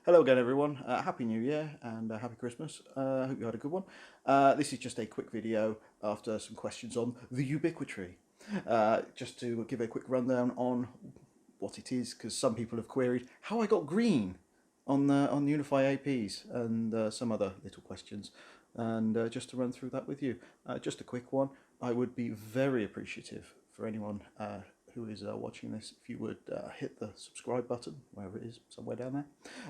Hello again, everyone. Happy New Year and Happy Christmas. I hope you had a good one. This is just a quick video after some questions on the Ubiquitree. Just to give a quick rundown on what it is, because some people have queried how I got green on Unify APs and some other little questions. And just to run through that with you, just a quick one. I would be very appreciative for anyone who is watching this if you would hit the subscribe button, wherever it is, somewhere down there.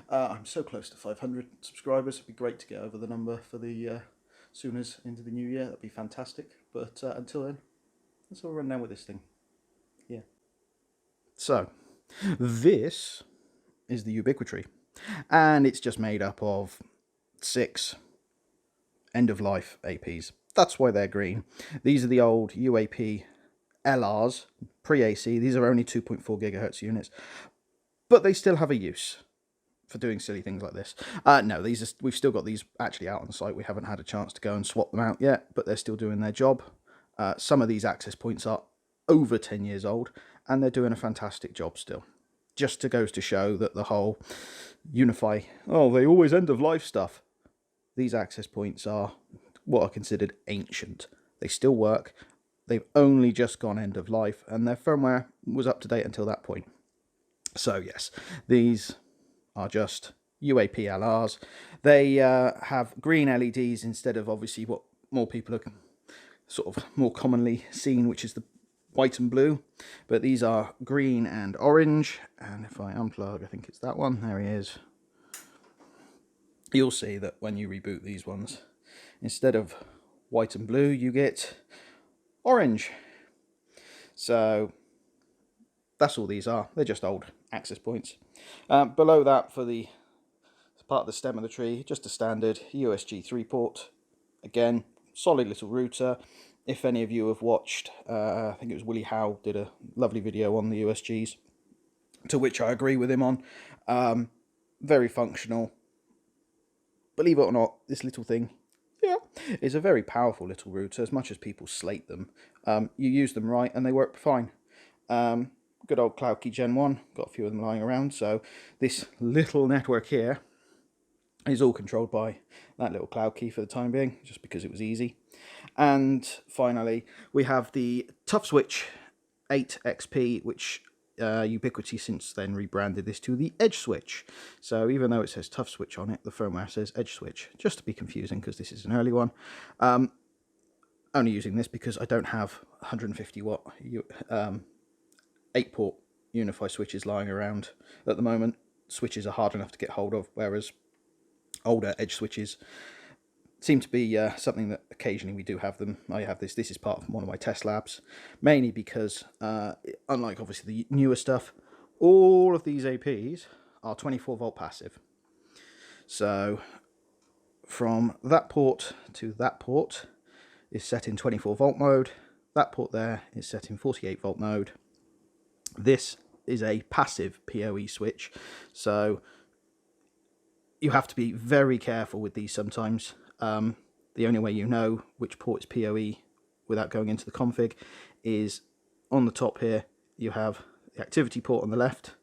I'm so close to 500 subscribers. It'd be great to get over the number for the soon as into the new year. That'd be fantastic. But until then, let's all run down with this thing. Yeah. So, this is the Ubiquitree, and it's just made up of 6 end-of-life APs. That's why they're green. These are the old UAP LRs, pre-AC. These are only 2.4 gigahertz units, but they still have a use for doing silly things like this. No, we've still got these actually out on site. We haven't had a chance to go and swap them out yet, but they're still doing their job. Some of these access points are over 10 years old, and they're doing a fantastic job still. Just goes to show that the whole Unify, they always end of life stuff. These access points are what are considered ancient. They still work. They've only just gone end of life, and their firmware was up to date until that point. So yes, these are just UAP LRs. They have green LEDs instead of obviously what more people are sort of more commonly seen, which is the white and blue. But these are green and orange. And if I unplug, I think it's that one. There he is. You'll see that when you reboot these ones, instead of white and blue, you get orange. So that's all these are. They're just old access points. Below that, for the part of the stem of the tree, just a standard USB 3 port. Again, solid little router. If any of you have watched, I think it was Willie Howe did a lovely video on the USGs, to which I agree with him on. Very functional. Believe it or not, this little thing, is a very powerful little router, as much as people slate them. You use them right and they work fine. Good old CloudKey Gen 1, got a few of them lying around, so this little network here is all controlled by that little CloudKey for the time being, just because it was easy. And finally, we have the ToughSwitch 8 XP, which Ubiquitree since then rebranded this to the Edge Switch. So even though it says ToughSwitch on it, the firmware says Edge Switch, just to be confusing because this is an early one. Only using this because I don't have 150 watt 8-port Unify switches lying around at the moment. Switches are hard enough to get hold of, whereas older Edge switches seem to be something that occasionally we do have them. I have this. This is part of one of my test labs, mainly because, unlike obviously the newer stuff, all of these APs are 24 volt passive. So from that port to that port is set in 24 volt mode. That port there is set in 48 volt mode. This is a passive PoE switch, so you have to be very careful with these sometimes. The only way you know which port is PoE without going into the config is on the top here. You have the activity port on the left,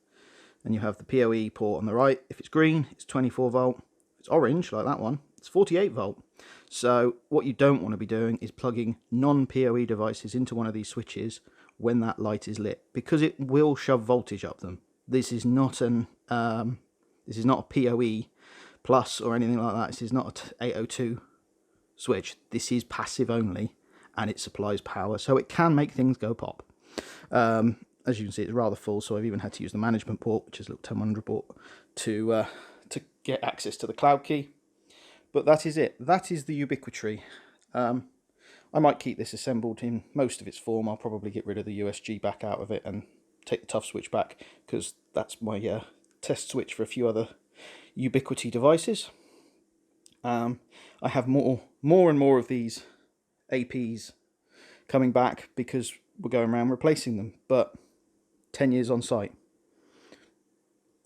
and you have the PoE port on the right. If it's green, it's 24 volt. If it's orange, like that one, it's 48 volt. So what you don't want to be doing is plugging non-PoE devices into one of these switches when that light is lit, because it will shove voltage up them. This is not a PoE plus or anything like that. This is not an 802 switch. This is passive only, and it supplies power, so it can make things go pop. As you can see, it's rather full, so I've even had to use the management port, which is a little 1000 port, to get access to the CloudKey. But that is it. That is the Ubiquitree. I might keep this assembled in most of its form. I'll probably get rid of the USG back out of it and take the ToughSwitch back, because that's my test switch for a few other Ubiquitree devices. I have more and more of these APs coming back because we're going around replacing them. But 10 years on site,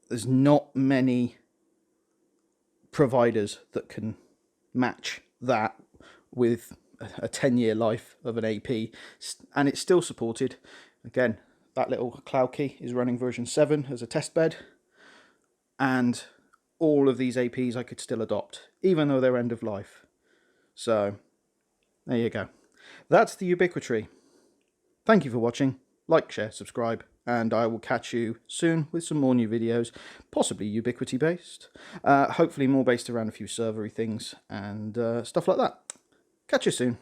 there's not many providers that can match that with a 10-year life of an AP, and it's still supported. Again, that little CloudKey is running version 7 as a test bed, and all of these APs I could still adopt, even though they're end of life. So, there you go. That's the Ubiquitree. Thank you for watching. Like, share, subscribe, and I will catch you soon with some more new videos, possibly Ubiquiti based, hopefully more based around a few servery things and stuff like that. Catch you soon.